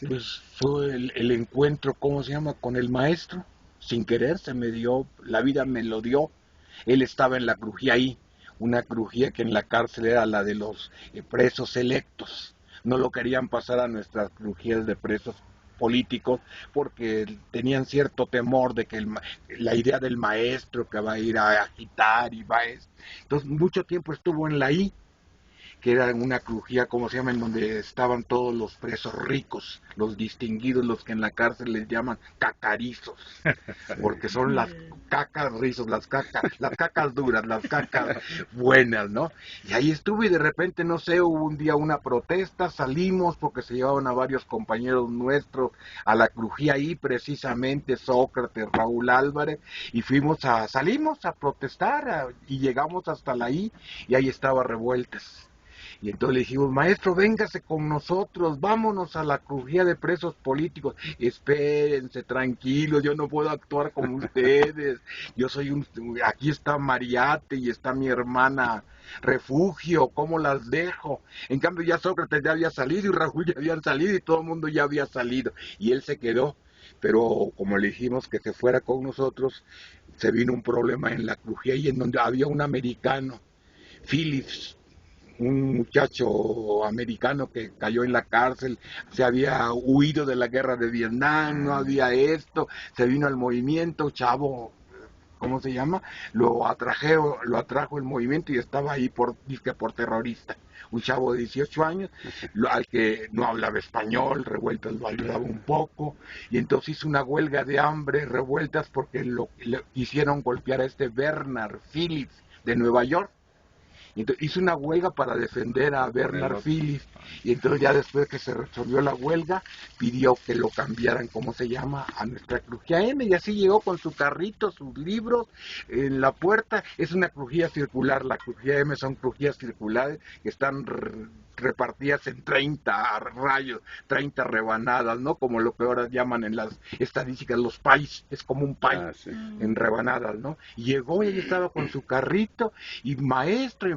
Pues fue el encuentro, ¿cómo se llama?, con el maestro. Sin querer se me dio, la vida me lo dio. Él estaba en la crujía ahí, una crujía que en la cárcel era la de los presos electos. No lo querían pasar a nuestras crujías de presos políticos porque tenían cierto temor de que la idea del maestro que va a ir a agitar y va a... Entonces mucho tiempo estuvo en la I, que era una crujía, como se llama, en donde estaban todos los presos ricos, los distinguidos, los que en la cárcel les llaman cacarizos, Sí. porque son las cacas rizos, las cacas duras, las cacas buenas, ¿no? Y ahí estuve y de repente, no sé, hubo un día una protesta, salimos porque se llevaban a varios compañeros nuestros a la crujía ahí, precisamente Sócrates, Raúl Álvarez, y salimos a protestar y llegamos hasta la I y ahí estaba Revueltas. Y entonces le dijimos, maestro, véngase con nosotros, vámonos a la crujía de presos políticos. Espérense, tranquilos, yo no puedo actuar como ustedes. Aquí está Mariate y está mi hermana Refugio, ¿cómo las dejo? En cambio ya Sócrates ya había salido y Raúl ya habían salido y todo el mundo ya había salido. Y él se quedó. Pero como le dijimos que se fuera con nosotros, se vino un problema en la crujía y en donde había un americano, Phillips, un muchacho americano que cayó en la cárcel, se había huido de la guerra de Vietnam, no había esto, se vino al movimiento, chavo, ¿cómo se llama? Lo atrajo el movimiento y estaba ahí por terrorista. Un chavo de 18 años, al que no hablaba español, Revueltas lo ayudaba un poco, y entonces hizo una huelga de hambre, Revueltas, porque lo quisieron golpear a este Bernard Phillips de Nueva York. Y entonces hizo una huelga para defender a Por el Bernard otro. Phillips. Y entonces ya después que se resolvió la huelga, pidió que lo cambiaran, ¿cómo se llama?, a nuestra crujía M. Y así llegó con su carrito, sus libros, en la puerta. Es una crujía circular, la crujía M son crujías circulares que están repartidas en 30 rayos, 30 rebanadas, ¿no? Como lo que ahora llaman en las estadísticas los pais, es como un pay Ah, sí. en rebanadas, ¿no? Y llegó y ella estaba con su carrito y maestro, y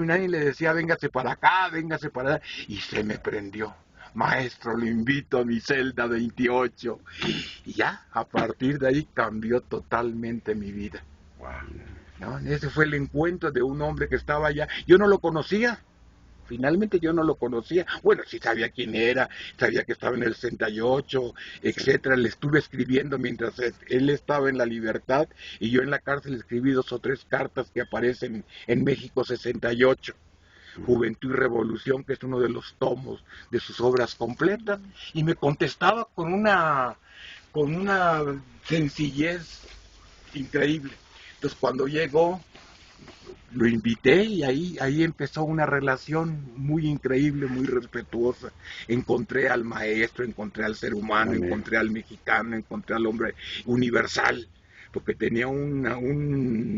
nadie le decía, véngase para acá, véngase para allá, y se me prendió. Maestro, lo invito a mi celda 28. Y ya, a partir de ahí cambió totalmente mi vida. Wow. ¿No? Ese fue el encuentro de un hombre que estaba allá. Yo no lo conocía. Finalmente yo no lo conocía. Bueno, sí sabía quién era, sabía que estaba en el 68, Sí. etcétera. Le estuve escribiendo mientras él estaba en la libertad y yo en la cárcel escribí 2 o 3 cartas que aparecen en México 68. Juventud y Revolución, que es uno de los tomos de sus obras completas, y me contestaba con una sencillez increíble. Entonces cuando llegó, lo invité y ahí empezó una relación muy increíble, muy respetuosa. Encontré al maestro, encontré al ser Un humano, amigo. encontré al mexicano, encontré al hombre universal, porque tenía un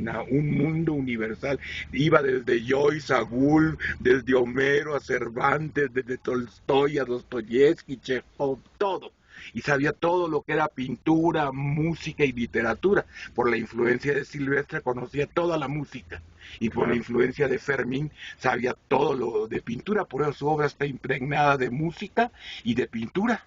mundo universal. Iba desde Joyce a Gould, desde Homero a Cervantes, desde Tolstoy a Dostoyevsky, Chekhov, todo. Y sabía todo lo que era pintura, música y literatura. Por la influencia de Silvestre conocía toda la música y por la Claro. influencia de Fermín sabía todo lo de pintura, por eso su obra está impregnada de música y de pintura.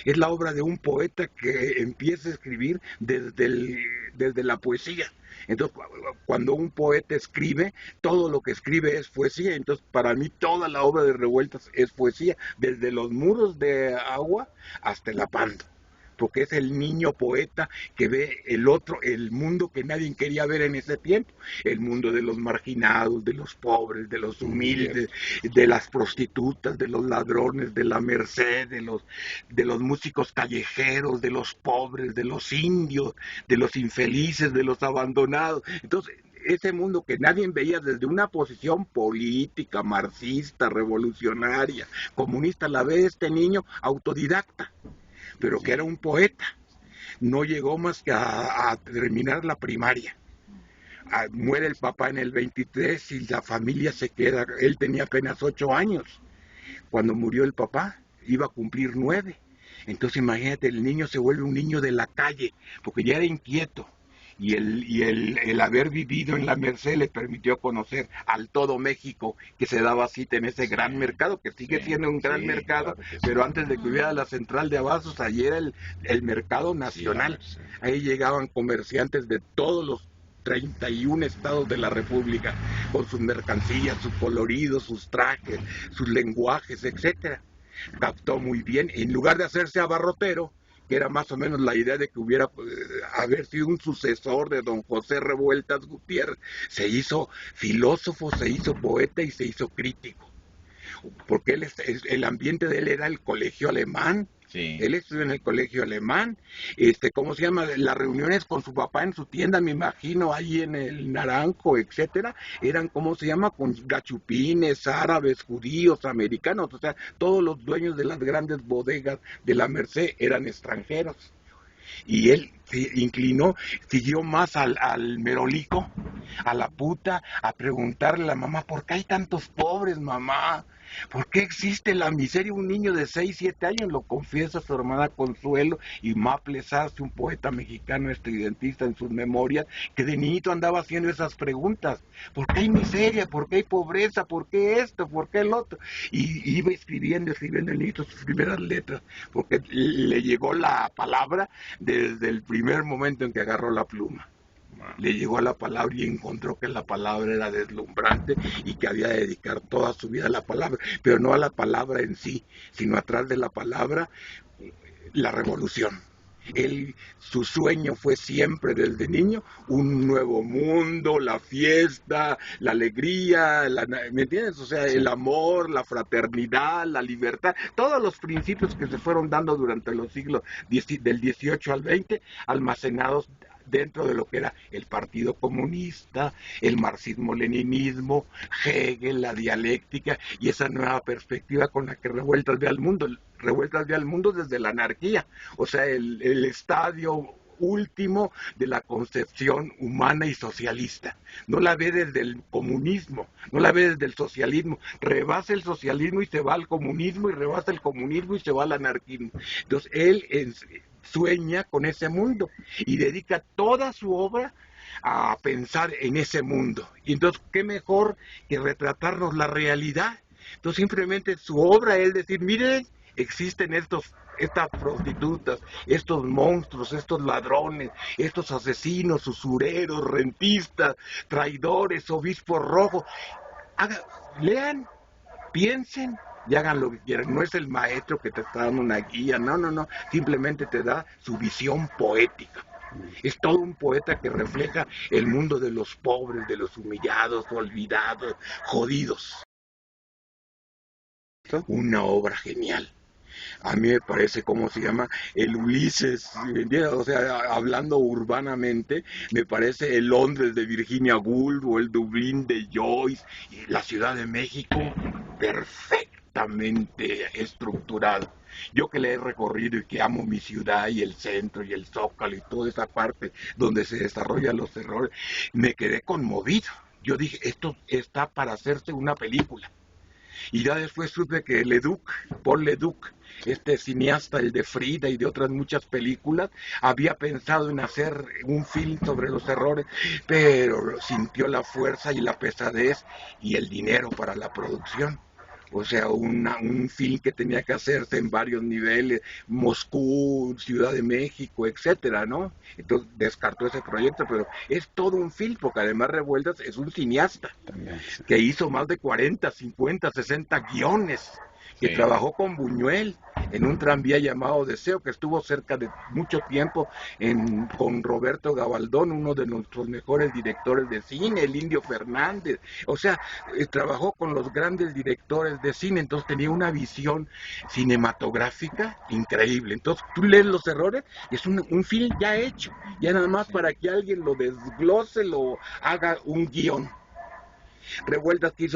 Es la obra de un poeta que empieza a escribir desde la poesía. Entonces, cuando un poeta escribe, todo lo que escribe es poesía. Entonces, para mí, toda la obra de Revueltas es poesía, desde los muros de agua hasta el apando, porque es el niño poeta que ve el otro, el mundo que nadie quería ver en ese tiempo, el mundo de los marginados, de los pobres, de los humildes, Cierto. de las prostitutas, de los ladrones, de la merced, de los músicos callejeros, de los pobres, de los indios, de los infelices, de los abandonados. Entonces, ese mundo que nadie veía desde una posición política, marxista, revolucionaria, comunista, la ve este niño autodidacta, pero que era un poeta. No llegó más que a terminar la primaria. Muere el papá en el 23 y la familia se queda. Él tenía apenas 8 años cuando murió el papá, iba a cumplir 9. Entonces imagínate, el niño se vuelve un niño de la calle, porque ya era inquieto. el haber vivido en la Merced le permitió conocer al todo México, que se daba cita en ese gran mercado, que sigue siendo un gran mercado, claro que pero sí. antes de que hubiera la central de abastos, allí era el mercado nacional. Sí, Ahí llegaban comerciantes de todos los 31 estados de la República, con sus mercancías, sus coloridos, sus trajes, sus lenguajes, etcétera. Captó muy bien, en lugar de hacerse abarrotero, que era más o menos la idea de que hubiera haber sido un sucesor de don José Revueltas Gutiérrez, se hizo filósofo, se hizo poeta y se hizo crítico, porque el ambiente de él era el colegio alemán. sí. Él estudió en el colegio alemán, ¿cómo se llama? Las reuniones con su papá en su tienda, me imagino, ahí en el Naranjo, etcétera, eran, ¿cómo se llama? Con gachupines, árabes, judíos, americanos, o sea, todos los dueños de las grandes bodegas de la Merced eran extranjeros. Y él se inclinó, siguió más al merolico, a la puta, a preguntarle a la mamá, ¿por qué hay tantos pobres, mamá? ¿Por qué existe la miseria? Un niño de 6, 7 años lo confiesa a su hermana Consuelo, y Maples Arce, un poeta mexicano estridentista en sus memorias, que de niñito andaba haciendo esas preguntas. ¿Por qué hay miseria? ¿Por qué hay pobreza? ¿Por qué esto? ¿Por qué el otro? Y iba escribiendo el niñito sus primeras letras, porque le llegó la palabra desde el primer momento en que agarró la pluma. Le llegó a la palabra y encontró que la palabra era deslumbrante y que había de dedicar toda su vida a la palabra, pero no a la palabra en sí, sino atrás de la palabra, la revolución. Su sueño fue siempre desde niño un nuevo mundo, la fiesta, la alegría, ¿me entiendes? O sea, el amor, la fraternidad, la libertad, todos los principios que se fueron dando durante los siglos del 18 al 20, almacenados dentro de lo que era el Partido Comunista, el marxismo-leninismo, Hegel, la dialéctica y esa nueva perspectiva con la que Revueltas ve al mundo. Revueltas ve al mundo desde la anarquía, o sea, el estadio último de la concepción humana y socialista. No la ve desde el comunismo, no la ve desde el socialismo. Rebasa el socialismo y se va al comunismo, y rebasa el comunismo y se va al anarquismo. Entonces, él sueña con ese mundo y dedica toda su obra a pensar en ese mundo. Y entonces, ¿qué mejor que retratarnos la realidad? Entonces, simplemente su obra es decir, miren, existen estas prostitutas, estos monstruos, estos ladrones, estos asesinos, usureros, rentistas, traidores, obispos rojos. Lean, piensen y hagan lo que quieran. No es el maestro que te está dando una guía, no, simplemente te da su visión poética. Es todo un poeta que refleja el mundo de los pobres, de los humillados, olvidados, jodidos. Una obra genial. A mí me parece, ¿cómo se llama? El Ulises, ¿me entiendes? O sea, hablando urbanamente, me parece el Londres de Virginia Woolf o el Dublín de Joyce, y la Ciudad de México, perfectamente estructurado. Yo que le he recorrido y que amo mi ciudad y el centro y el Zócalo y toda esa parte donde se desarrollan los errores, me quedé conmovido. Yo dije, esto está para hacerse una película. Y ya después supe que Leduc, Paul Leduc, este cineasta, el de Frida y de otras muchas películas, había pensado en hacer un film sobre los errores, pero sintió la fuerza y la pesadez y el dinero para la producción. O sea, un film que tenía que hacerse en varios niveles, Moscú, Ciudad de México, etcétera, ¿no? Entonces descartó ese proyecto, pero es todo un film, porque además Revueltas es un cineasta que hizo más de 40, 50, 60 guiones, que trabajó con Buñuel en un tranvía llamado Deseo, que estuvo cerca de mucho tiempo con Roberto Gabaldón, uno de nuestros mejores directores de cine, el Indio Fernández. O sea, trabajó con los grandes directores de cine, entonces tenía una visión cinematográfica increíble. Entonces tú lees los errores y es un film ya hecho, ya nada más para que alguien lo desglose, lo haga un guión. Revueltas que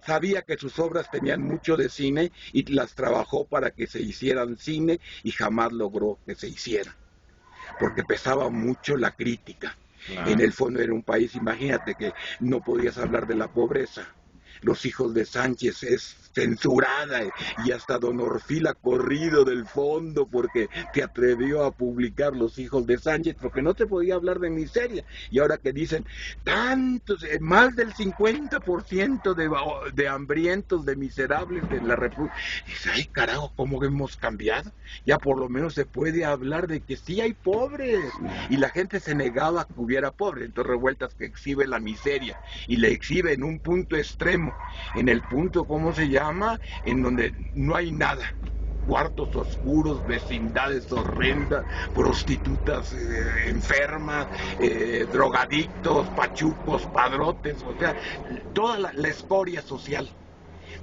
sabía que sus obras tenían mucho de cine y las trabajó para que se hicieran cine, y jamás logró que se hicieran, porque pesaba mucho la crítica. Claro. En el fondo era un país, imagínate que no podías hablar de la pobreza. Los hijos de Sánchez censurada, y hasta don Orfila corrido del fondo porque te atrevió a publicar Los Hijos de Sánchez, porque no te podía hablar de miseria. Y ahora que dicen tantos, más del 50% de hambrientos, de miserables de la República, dice, ay carajo, ¿cómo hemos cambiado? Ya por lo menos se puede hablar de que sí hay pobres, y la gente se negaba a que hubiera pobres. Entonces Revueltas, que exhibe la miseria, y le exhibe en un punto extremo, en el punto, ¿cómo se llama?, en donde no hay nada, cuartos oscuros, vecindades horrendas, prostitutas enfermas, drogadictos, pachucos, padrotes, o sea, toda la escoria social,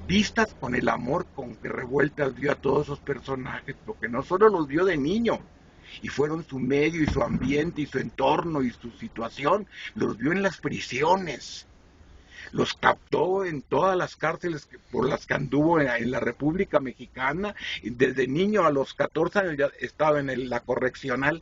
vistas con el amor con que Revueltas vio a todos esos personajes, porque no solo los vio de niño, y fueron su medio y su ambiente y su entorno y su situación, los vio en las prisiones, los captó en todas las cárceles por las que anduvo en la República Mexicana, y desde niño a los 14 años ya estaba en la correccional.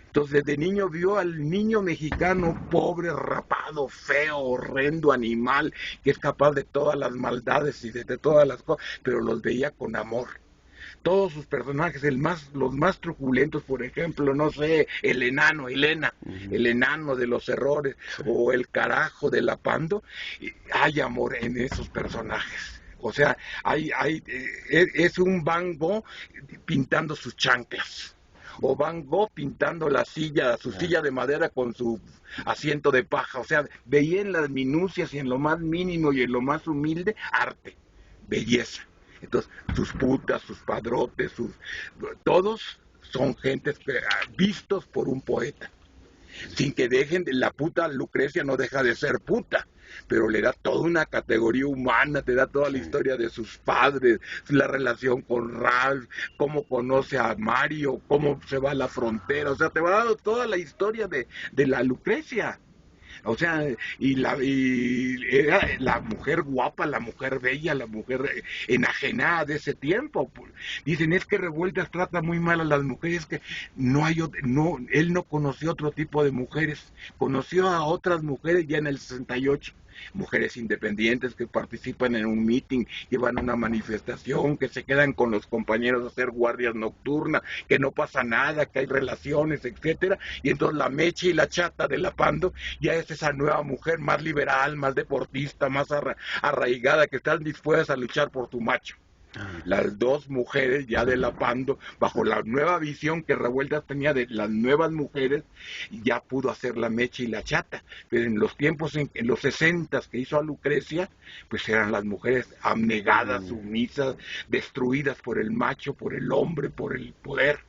Entonces desde niño vio al niño mexicano pobre, rapado, feo, horrendo, animal, que es capaz de todas las maldades y de todas las cosas, pero los veía con amor. Todos sus personajes, los más truculentos, por ejemplo, no sé, el enano, Elena, el enano de los errores, o el carajo de la Pando, hay amor en esos personajes. O sea, es un Van Gogh pintando sus chanclas, o Van Gogh pintando su silla de madera con su asiento de paja. O sea, veía en las minucias y en lo más mínimo y en lo más humilde arte, belleza. Entonces, sus putas, sus padrotes, todos son gentes vistos por un poeta. Sin que dejen de la puta Lucrecia, no deja de ser puta, pero le da toda una categoría humana, te da toda la historia de sus padres, la relación con Ralph, cómo conoce a Mario, cómo se va a la frontera, o sea, te va dando toda la historia de la Lucrecia. O sea, y era la mujer guapa, la mujer bella, la mujer enajenada de ese tiempo. Dicen, es que Revueltas trata muy mal a las mujeres, que él no conoció otro tipo de mujeres, conoció a otras mujeres ya en el 68. Mujeres independientes que participan en un meeting, que van a una manifestación, que se quedan con los compañeros a hacer guardias nocturnas, que no pasa nada, que hay relaciones, etcétera. Y entonces la Meche y la Chata de la Pando ya es esa nueva mujer más liberal, más deportista, más arraigada, que están dispuestas a luchar por tu macho. Las dos mujeres ya de la Pando, bajo la nueva visión que Revueltas tenía de las nuevas mujeres, ya pudo hacer la Meche y la Chata. Pero en los tiempos, en los 60 que hizo a Lucrecia, pues eran las mujeres abnegadas, sumisas, destruidas por el macho, por el hombre, por el poder.